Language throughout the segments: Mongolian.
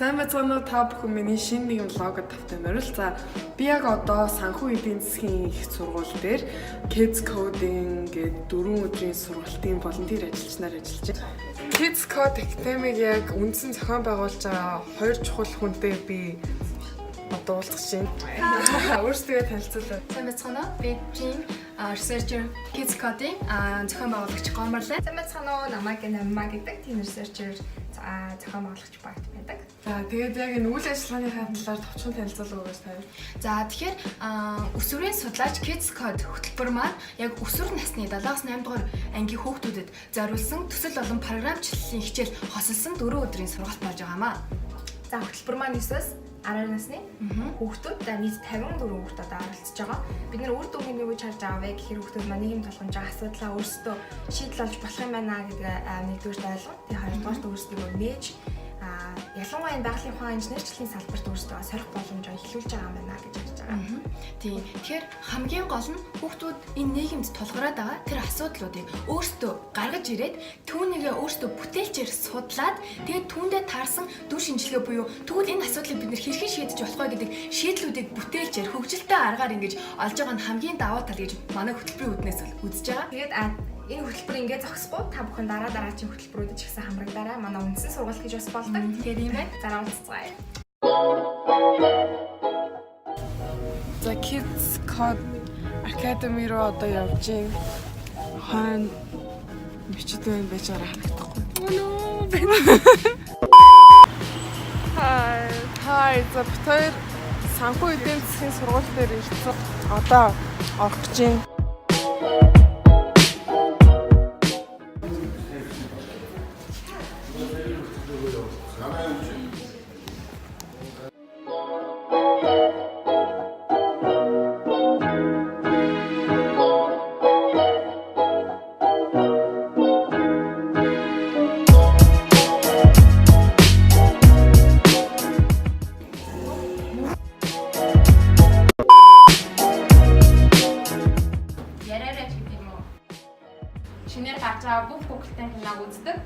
Сайн байцгаана уу та бүхэн миний шинэ нэгэн влогод тавтай морил. За би яг одоо санхүү эдийн засгийн их сургууль дээр Kids Coding гэдэг 4 өдрийн сургалтын волонтер ажилчнаар ажиллаж байна. Kids Code Academy яг үндсэн зохион байгуулж байгаа хоёр чухал хүнтэй би одоо уулзах байна. Өөрсдөө танилцуулаад. Сайн байцгаана уу? Би team researcher Kids Coding зохион байгуулагч Гомрлаа. Сайн байцгаана уу? Намайг Намма гэдэг team researcher зохион байгуулагч багт байдаг. За тэгээд яг энэ үйл ажиллагааныхаа талаар товчхон танилцуулга өгөөч тань. За тэгэхээр өсвөрийн судлаач Kids Code хөтөлбөр маань яг өсвөр насны 7-8 дугаар ангийн хүүхдүүдэд зориулсан төсөл болон програмчлалын хичээл хосолсон 4 өдрийн сургалт болж байгаамаа. За хөтөлбөр маань 9-өөс 10 насны хүүхдүүд нийт 54 хүүхдүүд оролцож байгаа. Бид нэр үр дүнгийн юу гэж харж байгаа вэ гэхээр хүүхдүүд маань нийгэм толгомж байгаа асуудлаа өөрсдөө шийдэл олж болох юм байна гэдэг нэгдүгээр ойлгоо. Тэгээ хоёрдугаарт өөрсдөө нээж ялангуяа энэ байгалийн ухаан инженерчлэлийн салбарт өөрсдөө сорих боломжоо эхлүүлж байгаа юм байна гэж харж байгаа. Тийм. Тэгэхээр хамгийн гол нь хүүхдүүд энэ нийгэмд тулгараад байгаа тэр асуудлуудыг өөрсдөө гаргаж ирээд түүнийгээ өөрсдөө бүтээлчээр судлаад тэгээд түүндээ таарсан дүр шинжилгээ буюу тэгвэл энэ асуудлыг бид нэр хэрхэн шийдэж болох вэ гэдэг шийдлүүдийг бүтээлчээр хөгжилтэй аргаар ингэж олж байгаа нь хамгийн даваа тал гэж манай хөтөлбөрийн үүднээс үзэж байгаа. Тэгээд энэ хөтөлбөр ингээд зогсохгүй та бүхэн дараагийн хөтөлбөрүүдэд ч ихсэн хамрагдаарай. Манай үндсэн сургалт гэж бас болдог. Тэгэхээр ийм байна. Дараа уулзцгаая. За Kids Code Academy руу одоо явж гин. Хаана бичдэг юм байж байгаа харагдахгүй. Хай, за битээр санхүү эдийн засгийн сургууль дээр ирсэн. Одоо орох гэж байна. Шинээр гарч байгаа бүх хүүхдтэй киног үздэг.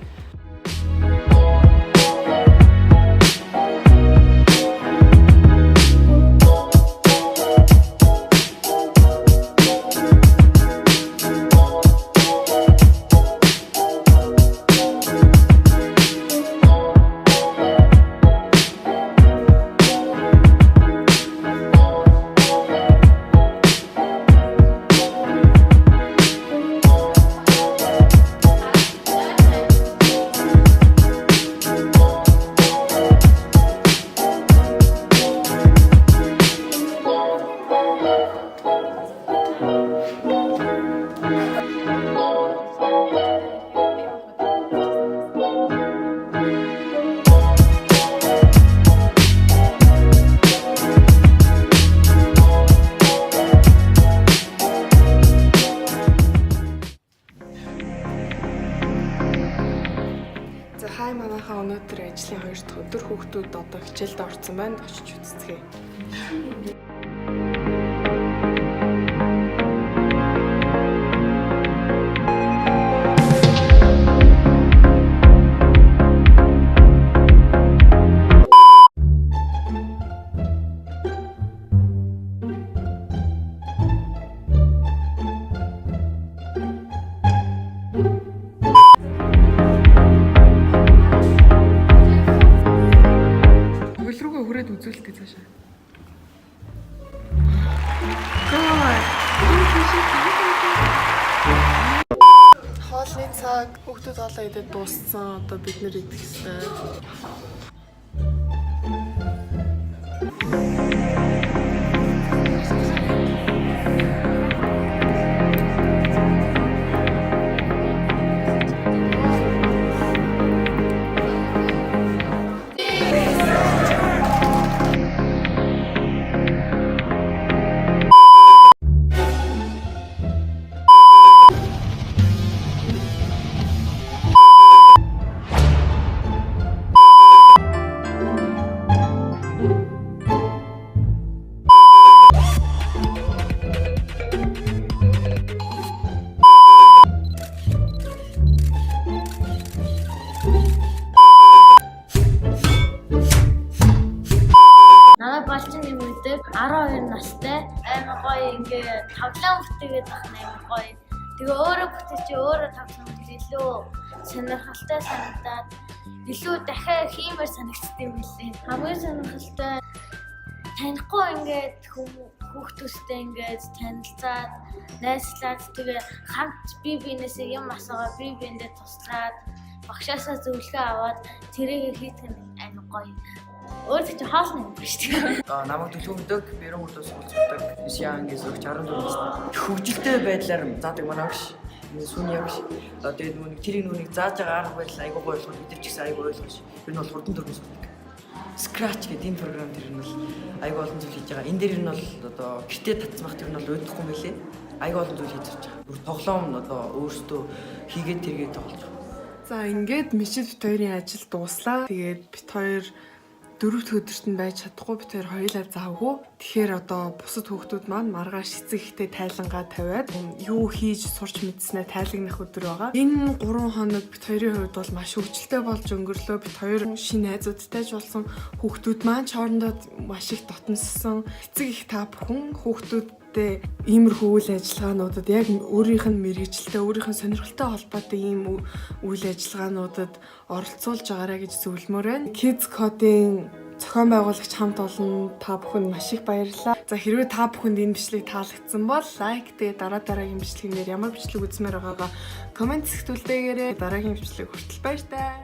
Хай манайхаа өнөөдөр ажлын 2 дахь өдөр хүүхдүүд одоо хичээлд орсон байна. Очиж үзцгээе. Үзүүлдэг цаашаа. Хоолны цаг хүүхдүүд хоолоо идээд дууссан. Одоо бид нэр идэх хэрэгтэй. настай. Амар гоё ингээ тоглоом бүтээгээд ах амар гоё. Тэгээ өөрөө бүтээч өөрөө тоглоом илүү сонирхолтой санагдаад илүү дахиад хиймээр санагддаг юм лээ. Хамгийн сонирхолтой танихгүй ингээд хүүхдүүдтэй ингээд танилцаад найзлаад тэгээ хамт бие биенээсээ юм асуугаа бие биендээ туслаад багшаасаа зөвлөгөө аваад тэрийг хийх нь амар гоё. Өөрөөр чи хаална юм биш үү? Намайг төлөвлөдөг, бэрэн хүртэл суралцдаг. 9 ангиас өгч 14 настай. Хөгжилтэй байдлаар заадаг манай багш. Энэ сүний багш. Тэгээд тэрийг зааж байгаа арга барил айгуу гоё болгох бид нар ч гэсэн айгуу ойлгож. Ер нь бол хурдан төрнөс өгдөг. Scratch гэдэг энэ програм тэр нь бол айгуу олон зүйл хийж байгаа. Энэ дээр нь бол одоо гэртээ татсан бах тэр нь бол өөдөхгүй юм билээ. Айгуу олон зүйл хийж байгаа. Бүр тоглоом одоо өөрөөсөө хийгээд тэргээд тоглож байгаа. За ингээд Мишель бит хоёрын ажил дуслаа. Тэгээд бит хоёр дөрөвт өдөрт нь байж чадахгүй бит хоёр хоёулаа завгүй. Тэгэхээр одоо бусад хүүхдүүд маань маргааш эцэг ихтэй тайлангаа тавиад юу хийж сурч мэдснээ тайлагнах өдөр байгаа. Энэ 3 хоног бит хоёрын хувьд бол маш хөвгөлтэй болж өнгөрлөө. Бит хоёр шинэ найзуудтай ч болсон хүүхдүүд маань хоорондоо маш их дотноссон. Эцэг их та бүхэн хүүхдүүдтэй иймэрхүү үйл ажиллагаануудад яг өөрийнх нь мэргэжилтэй, өөрийнх нь сонирхолтой холбоотой ийм үйл ажиллагаануудад оролцуулж байгаарай гэж зөвлөмөр байна. Kids Code-ийн зохион байгуулагч хамт олон та бүхэнд маш их баярлалаа. За хэрвээ та бүхэнд энэ бичлэг таалагдсан бол лайк тэгээ дараагийн бичлэгнээр ямар бичлэг үзмээр байгаагаа комент сэтгүүлдээгээрэй. Дараагийн бичлэг хүртэл баяртай.